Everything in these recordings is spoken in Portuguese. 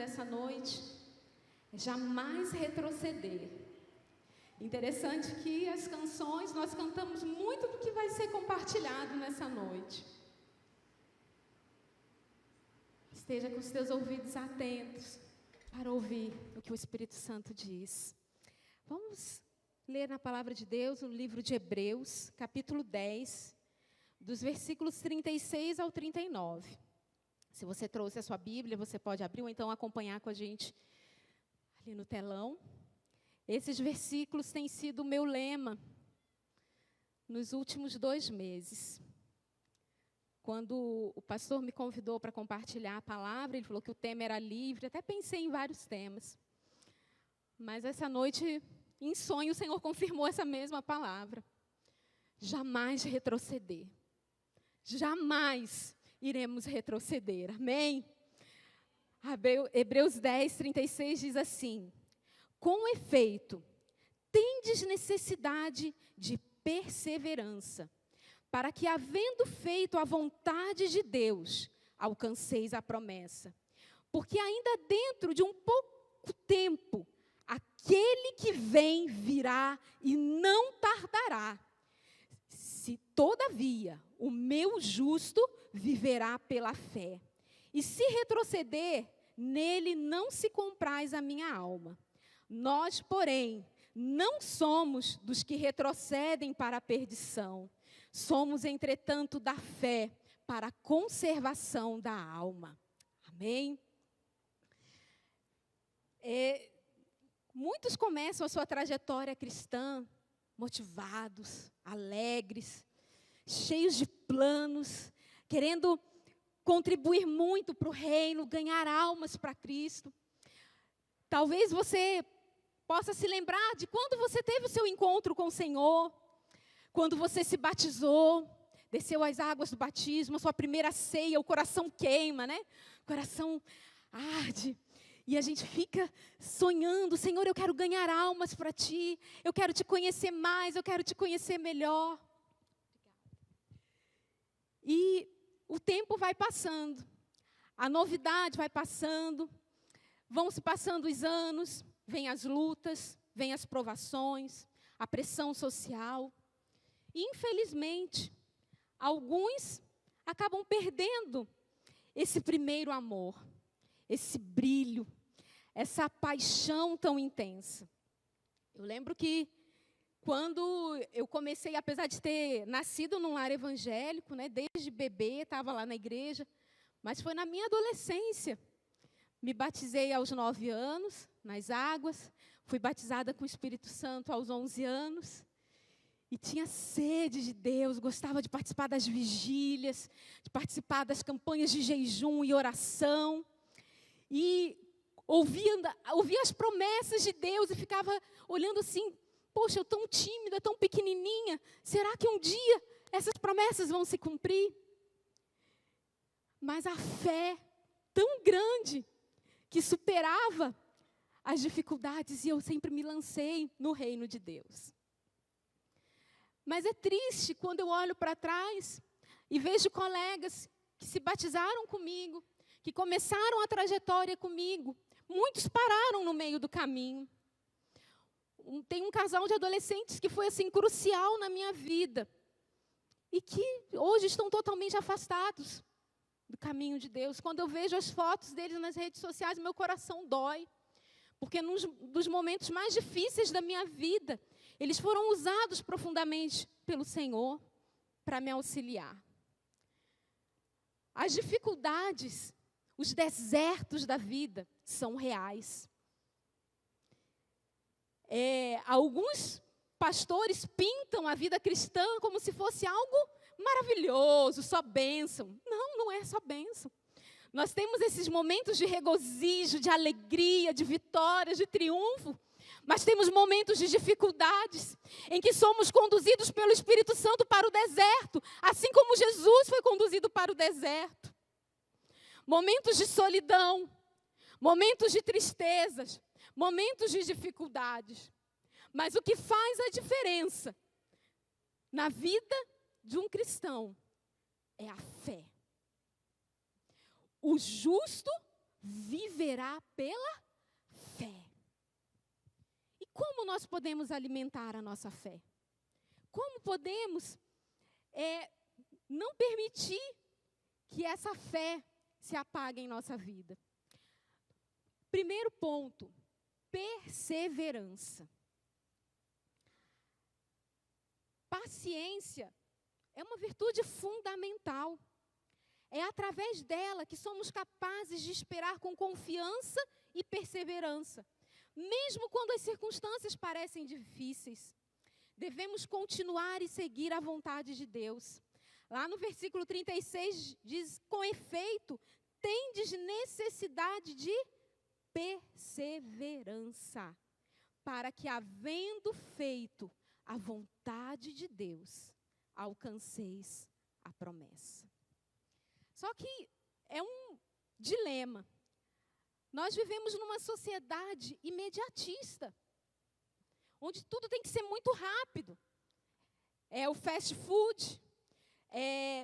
dessa noite é jamais retroceder. Interessante que as canções, nós cantamos muito do que vai ser compartilhado nessa noite. Esteja com os teus ouvidos atentos para ouvir o que o Espírito Santo diz. Vamos ler na palavra de Deus, no livro de Hebreus, capítulo 10, dos versículos 36 ao 39. Se você trouxe a sua Bíblia, você pode abrir ou então acompanhar com a gente ali no telão. Esses versículos têm sido o meu lema nos últimos 2 meses. Quando o pastor me convidou para compartilhar a palavra, ele falou que o tema era livre, até pensei em vários temas. Mas essa noite, em sonho, o Senhor confirmou essa mesma palavra. Jamais retroceder. Jamais iremos retroceder. Amém? Hebreus 10, 36 diz assim: com efeito, tendes necessidade de perseverança, para que, havendo feito a vontade de Deus, alcanceis a promessa. Porque ainda dentro de um pouco tempo, aquele que vem virá e não tardará. Se, todavia, o meu justo viverá pela fé. E se retroceder, nele não se compraz a minha alma. Nós, porém, não somos dos que retrocedem para a perdição. Somos, entretanto, da fé para a conservação da alma. Amém? Muitos começam a sua trajetória cristã motivados, alegres, cheios de planos, querendo contribuir muito para o reino, ganhar almas para Cristo. Talvez você possa se lembrar de quando você teve o seu encontro com o Senhor, quando você se batizou, desceu as águas do batismo, a sua primeira ceia, o coração queima, né? O coração arde. E a gente fica sonhando: Senhor, eu quero ganhar almas para Ti, eu quero Te conhecer mais, eu quero Te conhecer melhor. E o tempo vai passando, a novidade vai passando, vão se passando os anos, vêm as lutas, vêm as provações, a pressão social. E, infelizmente, alguns acabam perdendo esse primeiro amor, esse brilho, essa paixão tão intensa. Eu lembro que quando eu comecei, apesar de ter nascido num lar evangélico, né, desde bebê, estava lá na igreja, mas foi na minha adolescência. Me batizei aos 9 anos, nas águas, fui batizada com o Espírito Santo aos 11 anos, e tinha sede de Deus, gostava de participar das vigílias, de participar das campanhas de jejum e oração, e ouvia as promessas de Deus e ficava olhando assim: poxa, eu tão tímida, tão pequenininha, será que um dia essas promessas vão se cumprir? Mas a fé tão grande que superava as dificuldades, e eu sempre me lancei no reino de Deus. Mas é triste quando eu olho para trás e vejo colegas que se batizaram comigo, que começaram a trajetória comigo, muitos pararam no meio do caminho. Tem um casal de adolescentes que foi assim crucial na minha vida e que hoje estão totalmente afastados do caminho de Deus. Quando eu vejo as fotos deles nas redes sociais, meu coração dói, porque dos momentos mais difíceis da minha vida, eles foram usados profundamente pelo Senhor para me auxiliar. As dificuldades, os desertos da vida são reais. Alguns pastores pintam a vida cristã como se fosse algo maravilhoso, só bênção. Não, não é só bênção. Nós temos esses momentos de regozijo, de alegria, de vitória, de triunfo, mas temos momentos de dificuldades, em que somos conduzidos pelo Espírito Santo para o deserto, assim como Jesus foi conduzido para o deserto. Momentos de solidão, momentos de tristezas, momentos de dificuldades. Mas o que faz a diferença na vida de um cristão é a fé. O justo viverá pela fé. E como nós podemos alimentar a nossa fé? Como podemos não permitir que essa fé se apague em nossa vida? Primeiro ponto, perseverança. Paciência é uma virtude fundamental. É através dela que somos capazes de esperar com confiança e perseverança. Mesmo quando as circunstâncias parecem difíceis, devemos continuar e seguir a vontade de Deus. Lá no versículo 36 diz, com efeito, tendes necessidade de perseverança, para que, havendo feito a vontade de Deus, alcanceis a promessa. Só que é um dilema. Nós vivemos numa sociedade imediatista, onde tudo tem que ser muito rápido. É o fast food,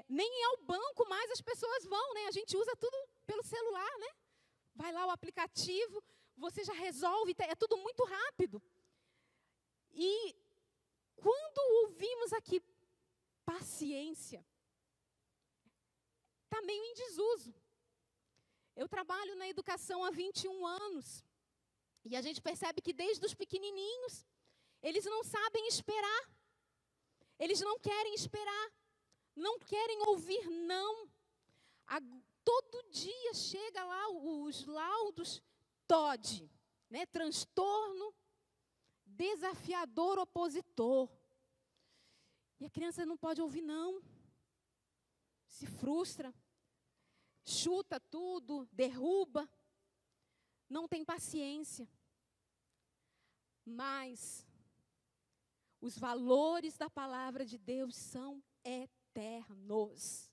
nem ao banco mais as pessoas vão, né? A gente usa tudo pelo celular, né? Vai lá o aplicativo, você já resolve, é tudo muito rápido. E quando ouvimos aqui paciência, está meio em desuso. Eu trabalho na educação há 21 anos. E a gente percebe que desde os pequenininhos, eles não sabem esperar. Eles não querem esperar. Não querem ouvir não. Todo dia chega lá os laudos TOD, né? Transtorno desafiador opositor. E a criança não pode ouvir não. Se frustra, chuta tudo, derruba, não tem paciência. Mas os valores da palavra de Deus são eternos.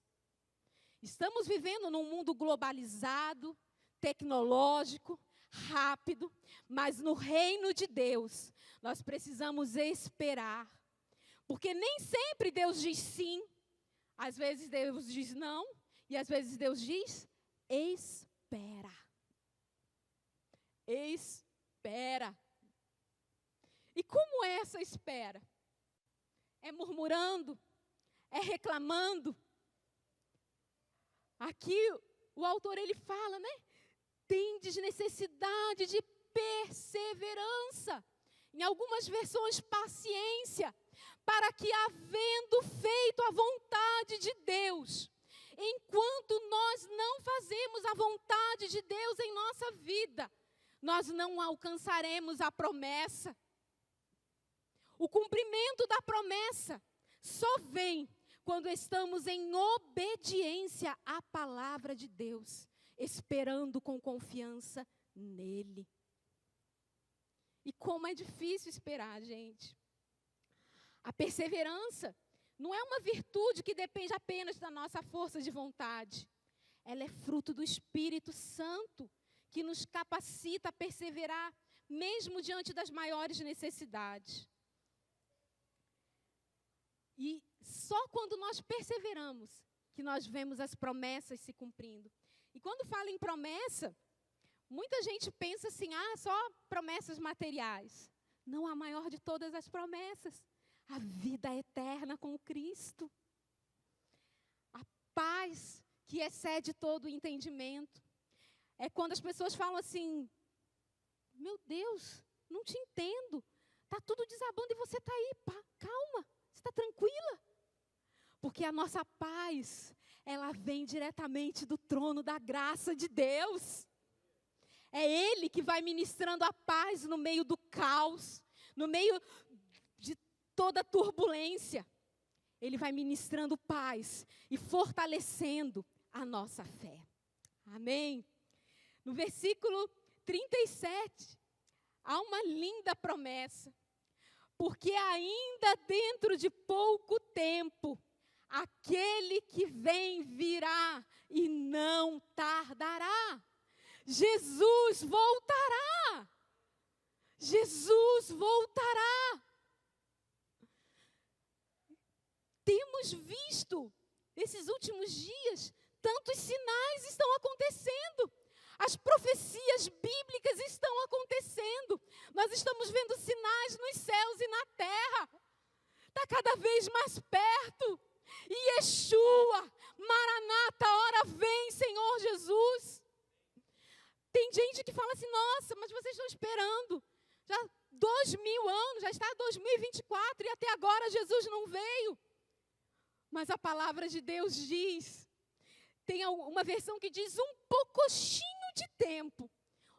Estamos vivendo num mundo globalizado, tecnológico, rápido, mas no reino de Deus, nós precisamos esperar. Porque nem sempre Deus diz sim, às vezes Deus diz não, e às vezes Deus diz, espera. Espera. E como é essa espera? É murmurando? É reclamando? Aqui o autor ele fala, né? Tendes necessidade de perseverança. Em algumas versões, paciência. Para que, havendo feito a vontade de Deus, enquanto nós não fazemos a vontade de Deus em nossa vida, nós não alcançaremos a promessa. O cumprimento da promessa só vem quando estamos em obediência à palavra de Deus, esperando com confiança nele. E como é difícil esperar, gente. A perseverança não é uma virtude que depende apenas da nossa força de vontade. Ela é fruto do Espírito Santo, que nos capacita a perseverar, mesmo diante das maiores necessidades. E só quando nós perseveramos, que nós vemos as promessas se cumprindo. E quando fala em promessa, muita gente pensa assim, só promessas materiais. Não, a maior de todas as promessas. A vida eterna com Cristo. A paz que excede todo o entendimento. É quando as pessoas falam assim, meu Deus, não te entendo. Está tudo desabando e você está aí, calma, você está tranquila. Porque a nossa paz, ela vem diretamente do trono da graça de Deus. É Ele que vai ministrando a paz no meio do caos, no meio de toda turbulência. Ele vai ministrando paz e fortalecendo a nossa fé. Amém? No versículo 37, há uma linda promessa. Porque ainda dentro de pouco tempo, aquele que vem virá e não tardará. Jesus voltará. Jesus voltará. Temos visto, nesses últimos dias, tantos sinais estão acontecendo. As profecias bíblicas estão acontecendo. Nós estamos vendo sinais nos céus e na terra. Está cada vez mais perto. E Yeshua, Maranata, hora vem, Senhor Jesus. Tem gente que fala assim, nossa, mas vocês estão esperando. Já 2000 anos, já está 2024 e até agora Jesus não veio. Mas a palavra de Deus diz, tem uma versão que diz um pouquinho de tempo.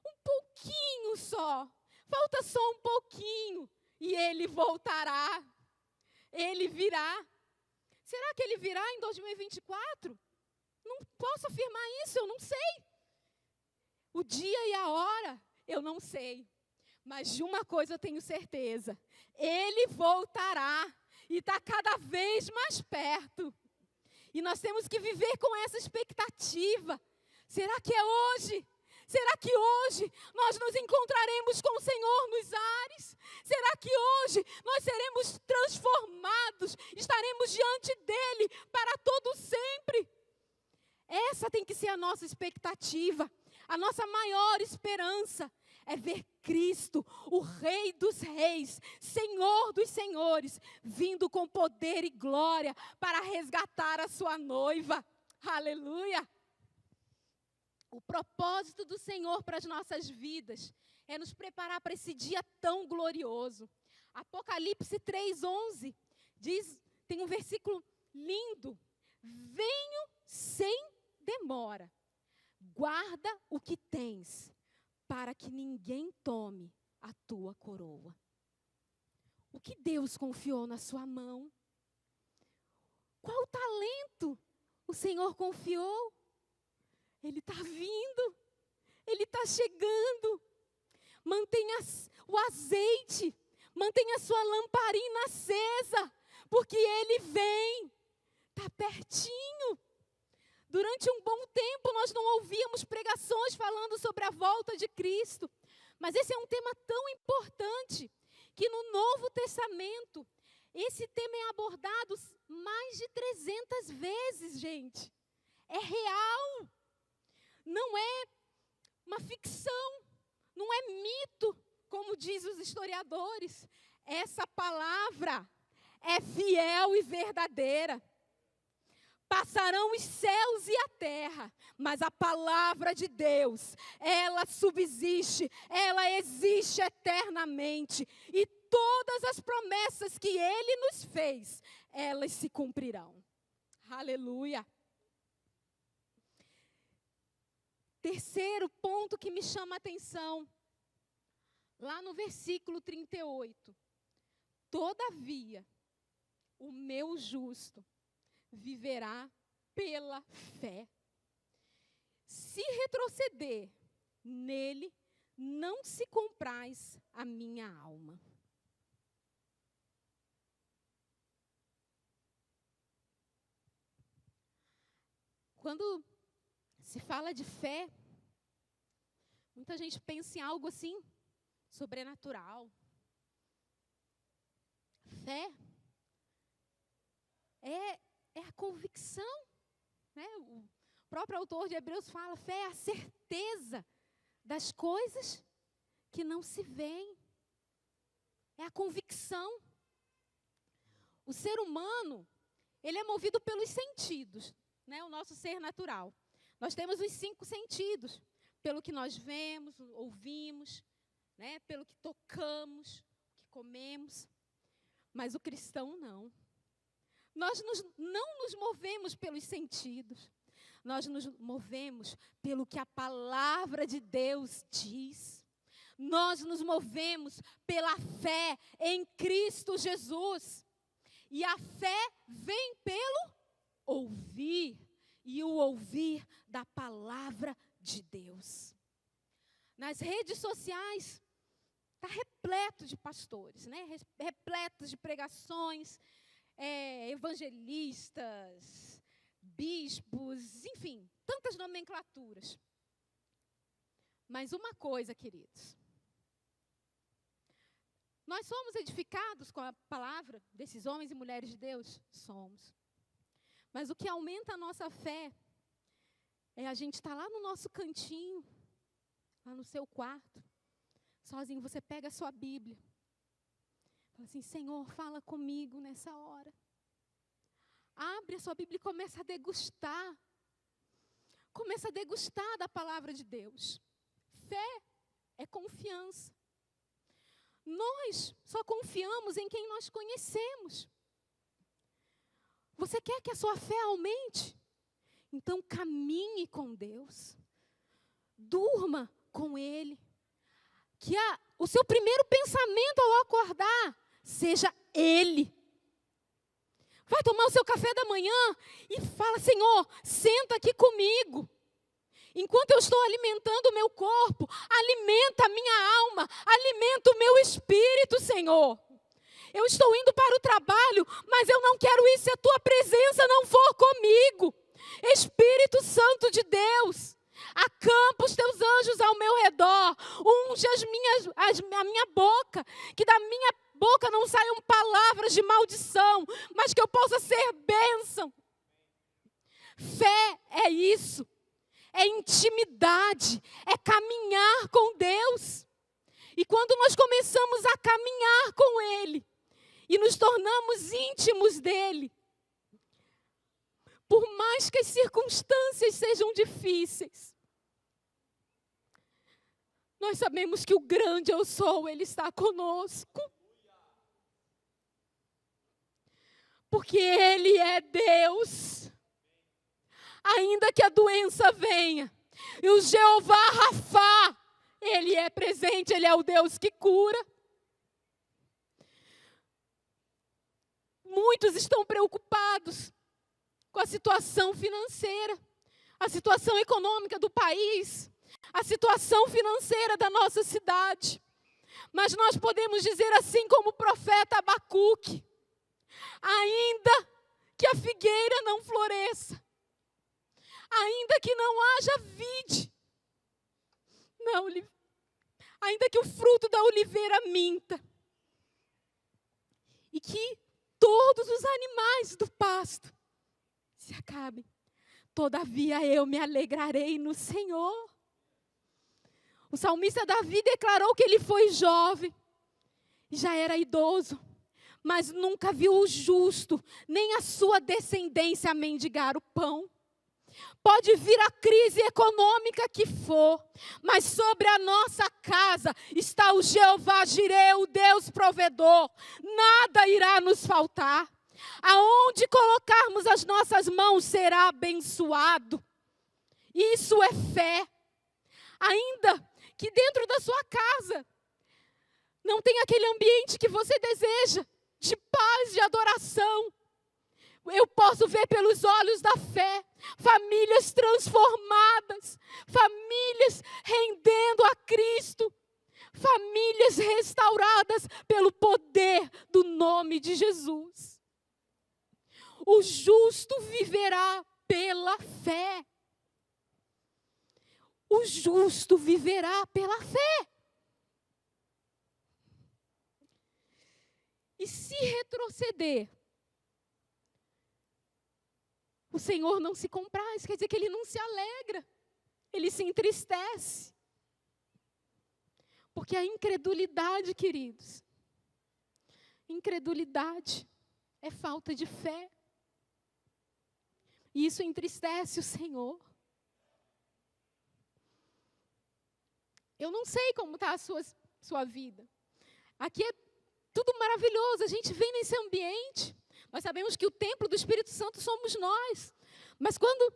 Um pouquinho só. Falta só um pouquinho. E Ele voltará. Ele virá. Será que Ele virá em 2024? Não posso afirmar isso, eu não sei. O dia e a hora, eu não sei. Mas de uma coisa eu tenho certeza. Ele voltará. E está cada vez mais perto. E nós temos que viver com essa expectativa. Será que é hoje? Será que hoje nós nos encontraremos com o Senhor nos ares? Será que hoje nós seremos transformados? Estaremos diante dEle para todo sempre? Essa tem que ser a nossa expectativa. A nossa maior esperança é ver Cristo, o Rei dos Reis, Senhor dos Senhores, vindo com poder e glória para resgatar a sua noiva. Aleluia! O propósito do Senhor para as nossas vidas é nos preparar para esse dia tão glorioso. Apocalipse 3:11 diz, tem um versículo lindo. Venho sem demora. Guarda o que tens, para que ninguém tome a tua coroa. O que Deus confiou na sua mão? Qual talento o Senhor confiou? Ele está vindo, Ele está chegando. Mantenha o azeite, mantenha a sua lamparina acesa, porque Ele vem, está pertinho. Durante um bom tempo nós não ouvíamos pregações falando sobre a volta de Cristo. Mas esse é um tema tão importante, que no Novo Testamento, esse tema é abordado mais de 300 vezes, gente. É real. Não é uma ficção, não é mito, como dizem os historiadores. Essa palavra é fiel e verdadeira. Passarão os céus e a terra, mas a palavra de Deus, ela subsiste, ela existe eternamente. E todas as promessas que Ele nos fez, elas se cumprirão. Aleluia. Terceiro ponto que me chama a atenção, lá no versículo 38. Todavia, o meu justo viverá pela fé. Se retroceder, nele não se compraz a minha alma. Quando se fala de fé, muita gente pensa em algo assim, sobrenatural. Fé é a convicção, né? O próprio autor de Hebreus fala, fé é a certeza das coisas que não se veem. É a convicção. O ser humano, ele é movido pelos sentidos, né? O nosso ser natural. Nós temos os 5 sentidos, pelo que nós vemos, ouvimos, né? Pelo que tocamos, que comemos. Mas o cristão não. Nós não nos movemos pelos sentidos. Nós nos movemos pelo que a palavra de Deus diz. Nós nos movemos pela fé em Cristo Jesus. E a fé vem pelo ouvir. E o ouvir da palavra de Deus. Nas redes sociais, está repleto de pastores, né? Repleto de pregações, evangelistas, bispos, enfim, tantas nomenclaturas. Mas uma coisa, queridos, nós somos edificados com a palavra desses homens e mulheres de Deus? Somos. Mas o que aumenta a nossa fé é a gente estar lá no nosso cantinho, lá no seu quarto, sozinho, você pega a sua Bíblia. Fala assim, Senhor, fala comigo nessa hora. Abre a sua Bíblia e começa a degustar. Começa a degustar da palavra de Deus. Fé é confiança. Nós só confiamos em quem nós conhecemos. Você quer que a sua fé aumente? Então caminhe com Deus. Durma com Ele. Que o seu primeiro pensamento ao acordar seja Ele. Vai tomar o seu café da manhã e fala, Senhor, senta aqui comigo. Enquanto eu estou alimentando o meu corpo, alimenta a minha alma, alimenta o meu espírito, Senhor. Eu estou indo para o trabalho, mas eu não quero ir se a tua presença não for comigo. Espírito Santo de Deus, acampa os teus anjos ao meu redor, unge a minha boca, que da minha boca não saiam palavras de maldição, mas que eu possa ser bênção. Fé é isso. É intimidade, é caminhar com Deus. E quando nós começamos a caminhar com Ele, e nos tornamos íntimos dEle, por mais que as circunstâncias sejam difíceis, nós sabemos que o grande eu sou, Ele está conosco. Porque Ele é Deus. Ainda que a doença venha, e o Jeová Rafá, Ele é presente, Ele é o Deus que cura. Muitos estão preocupados com a situação financeira, a situação econômica do país, a situação financeira da nossa cidade. Mas nós podemos dizer assim como o profeta Abacuque, ainda que a figueira não floresça, ainda que não haja vide, ainda que o fruto da oliveira minta, e que todos os animais do pasto se acabem, todavia eu me alegrarei no Senhor. O salmista Davi declarou que ele foi jovem, já era idoso, mas nunca viu o justo, nem a sua descendência mendigar o pão. Pode vir a crise econômica que for, mas sobre a nossa casa está o Jeová Jireh, o Deus provedor. Nada irá nos faltar. Aonde colocarmos as nossas mãos será abençoado. Isso é fé. Ainda que dentro da sua casa não tem aquele ambiente que você deseja, de paz, de adoração, eu posso ver pelos olhos da fé, famílias transformadas, famílias rendendo a Cristo, famílias restauradas pelo poder do nome de Jesus. O justo viverá pela fé. O justo viverá pela fé. E se retroceder, o Senhor não se compraz, quer dizer que Ele não se alegra, Ele se entristece. Porque a incredulidade, queridos, incredulidade é falta de fé. E isso entristece o Senhor. Eu não sei como está a sua vida. Aqui é tudo maravilhoso, a gente vem nesse ambiente. Nós sabemos que o templo do Espírito Santo somos nós. Mas quando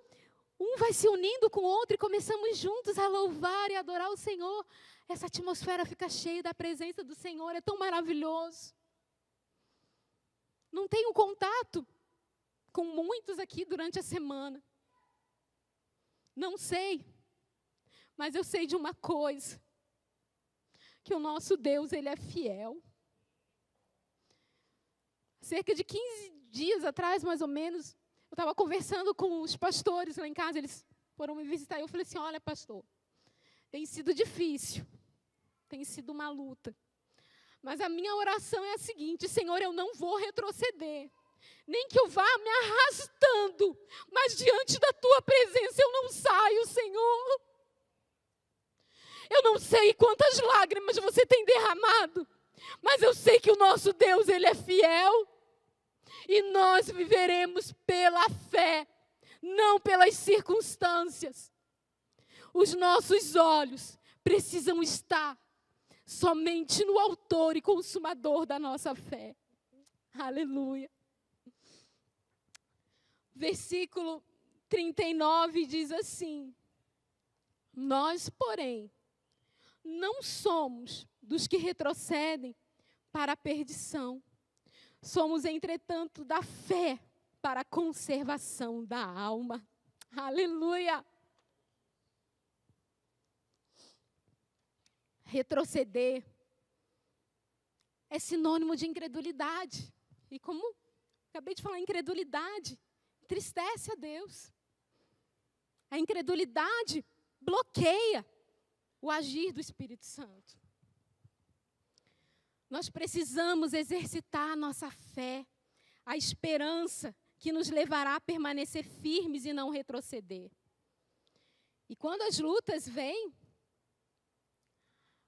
um vai se unindo com o outro e começamos juntos a louvar e adorar o Senhor, essa atmosfera fica cheia da presença do Senhor, é tão maravilhoso. Não tenho contato com muitos aqui durante a semana. Não sei, mas eu sei de uma coisa, que o nosso Deus, Ele é fiel. Cerca de 15 dias atrás, mais ou menos, eu estava conversando com os pastores lá em casa, eles foram me visitar, e eu falei assim, olha pastor, tem sido difícil, tem sido uma luta, mas a minha oração é a seguinte, Senhor, eu não vou retroceder, nem que eu vá me arrastando, mas diante da Tua presença eu não saio, Senhor. Eu Eu não sei quantas lágrimas você tem derramado, mas eu sei que o nosso Deus, Ele é fiel. E nós viveremos pela fé, não pelas circunstâncias. Os nossos olhos precisam estar somente no autor e consumador da nossa fé. Aleluia. Versículo 39 diz assim: nós, porém, não somos dos que retrocedem para a perdição. Somos, entretanto, da fé para a conservação da alma. Aleluia! Retroceder é sinônimo de incredulidade. E como acabei de falar, incredulidade entristece a Deus. A incredulidade bloqueia o agir do Espírito Santo. Nós precisamos exercitar a nossa fé, a esperança que nos levará a permanecer firmes e não retroceder. E quando as lutas vêm,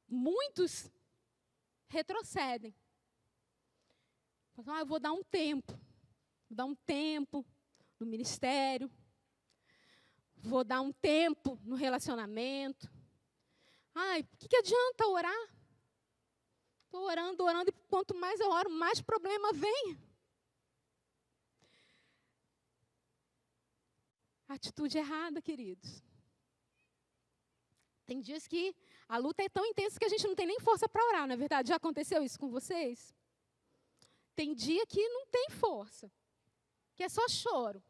muitos retrocedem. Eu vou dar um tempo no ministério, vou dar um tempo no relacionamento. O que adianta orar? Estou orando, e quanto mais eu oro, mais problema vem. Atitude errada, queridos. Tem dias que a luta é tão intensa que a gente não tem nem força para orar, não é verdade? Já aconteceu isso com vocês? Tem dia que não tem força, que é só choro.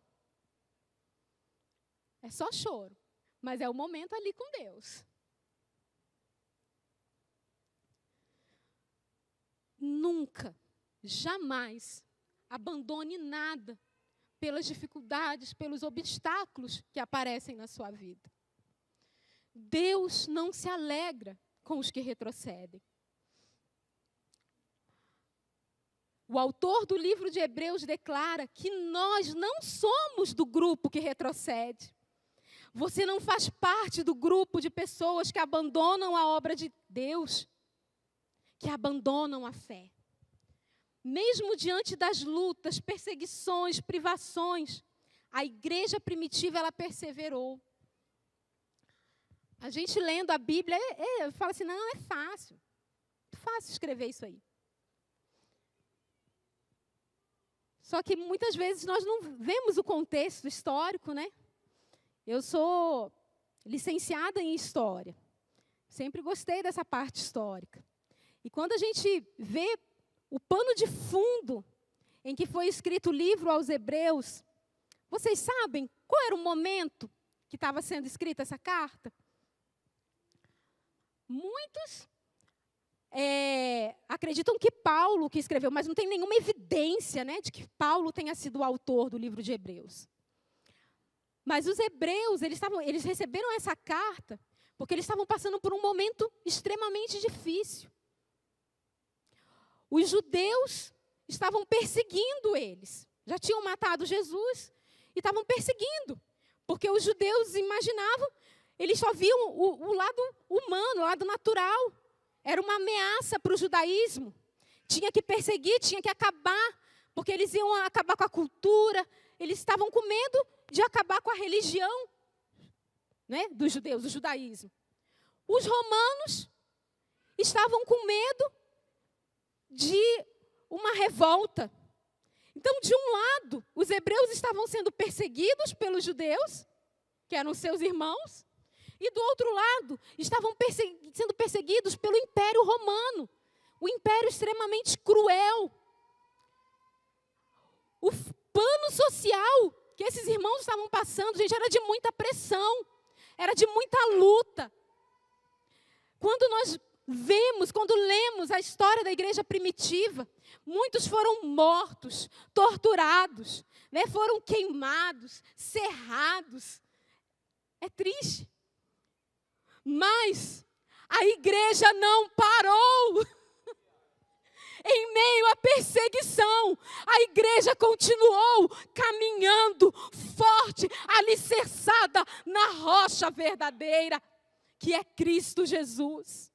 É só choro, mas é o momento ali com Deus. Nunca, jamais abandone nada pelas dificuldades, pelos obstáculos que aparecem na sua vida. Deus não se alegra com os que retrocedem. O autor do livro de Hebreus declara que nós não somos do grupo que retrocede. Você não faz parte do grupo de pessoas que abandonam a obra de Deus, que abandonam a fé. Mesmo diante das lutas, perseguições, privações, a igreja primitiva, ela perseverou. A gente lendo a Bíblia, fala assim, não, é fácil. É fácil escrever isso aí. Só que muitas vezes nós não vemos o contexto histórico, né? Eu sou licenciada em História. Sempre gostei dessa parte histórica. E quando a gente vê o pano de fundo em que foi escrito o livro aos Hebreus, vocês sabem qual era o momento que estava sendo escrita essa carta? Muitos acreditam que Paulo que escreveu, mas não tem nenhuma evidência, né, de que Paulo tenha sido o autor do livro de Hebreus. Mas os hebreus, eles receberam essa carta porque eles estavam passando por um momento extremamente difícil. Os judeus estavam perseguindo eles. Já tinham matado Jesus e estavam perseguindo. Porque os judeus imaginavam, eles só viam o lado humano, o lado natural. Era uma ameaça para o judaísmo. Tinha que perseguir, tinha que acabar, porque eles iam acabar com a cultura. Eles estavam com medo de acabar com a religião, né, dos judeus, do judaísmo. Os romanos estavam com medo de uma revolta. Então, de um lado, os hebreus estavam sendo perseguidos pelos judeus, que eram seus irmãos, e do outro lado, estavam sendo perseguidos pelo Império Romano, o império extremamente cruel. O pano social que esses irmãos estavam passando, gente, era de muita pressão, era de muita luta. Quando nós quando lemos a história da igreja primitiva, muitos foram mortos, torturados, né? Foram queimados, cerrados. É triste. Mas a igreja não parou. Em meio à perseguição, a igreja continuou caminhando forte, alicerçada na rocha verdadeira, que é Cristo Jesus.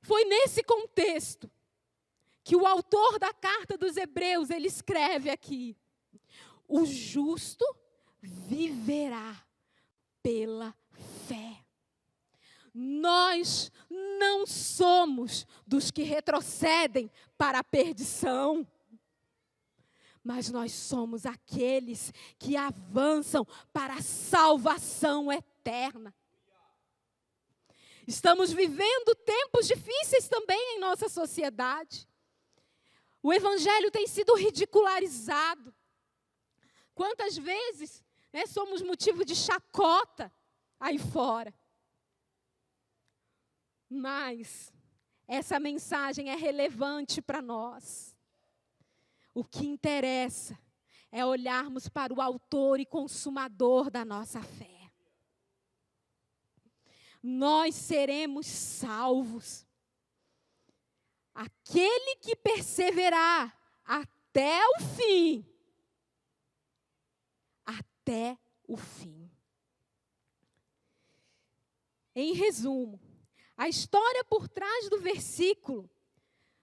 Foi nesse contexto que o autor da carta dos Hebreus, ele escreve aqui: o justo viverá pela fé. Nós não somos dos que retrocedem para a perdição, mas nós somos aqueles que avançam para a salvação eterna. Estamos vivendo tempos difíceis também em nossa sociedade. O evangelho tem sido ridicularizado. Quantas vezes, somos motivo de chacota aí fora. Mas essa mensagem é relevante para nós. O que interessa é olharmos para o autor e consumador da nossa fé. Nós seremos salvos. Aquele que perseverar até o fim. Até o fim. Em resumo, a história por trás do versículo,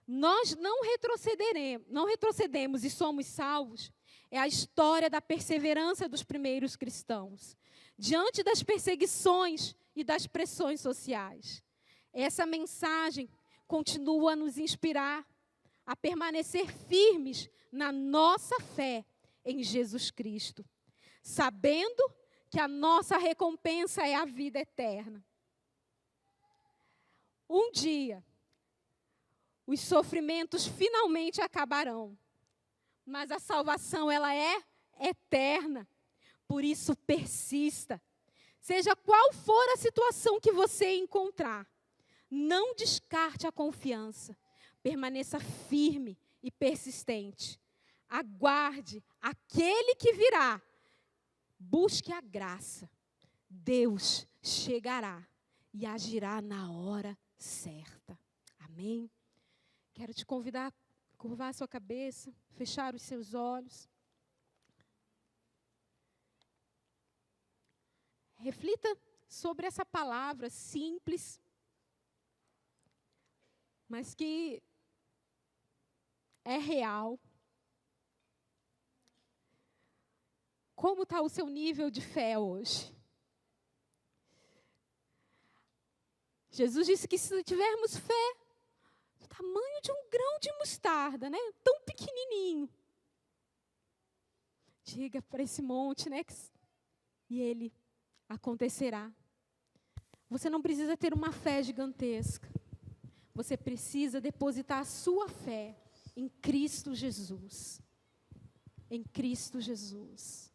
nós não retrocedemos e somos salvos, é a história da perseverança dos primeiros cristãos, diante das perseguições e das pressões sociais. Essa mensagem continua a nos inspirar a permanecer firmes na nossa fé em Jesus Cristo, sabendo que a nossa recompensa é a vida eterna. Um dia, os sofrimentos finalmente acabarão, mas a salvação, ela é eterna. Por isso, persista. Seja qual for a situação que você encontrar, não descarte a confiança. Permaneça firme e persistente. Aguarde aquele que virá. Busque a graça. Deus chegará e agirá na hora certa. Amém? Quero te convidar a curvar a sua cabeça, fechar os seus olhos. Reflita sobre essa palavra simples, mas que é real. Como está o seu nível de fé hoje? Jesus disse que se tivermos fé do tamanho de um grão de mostarda, tão pequenininho, diga para esse monte, e ele acontecerá. Você não precisa ter uma fé gigantesca. Você precisa depositar a sua fé em Cristo Jesus. Em Cristo Jesus.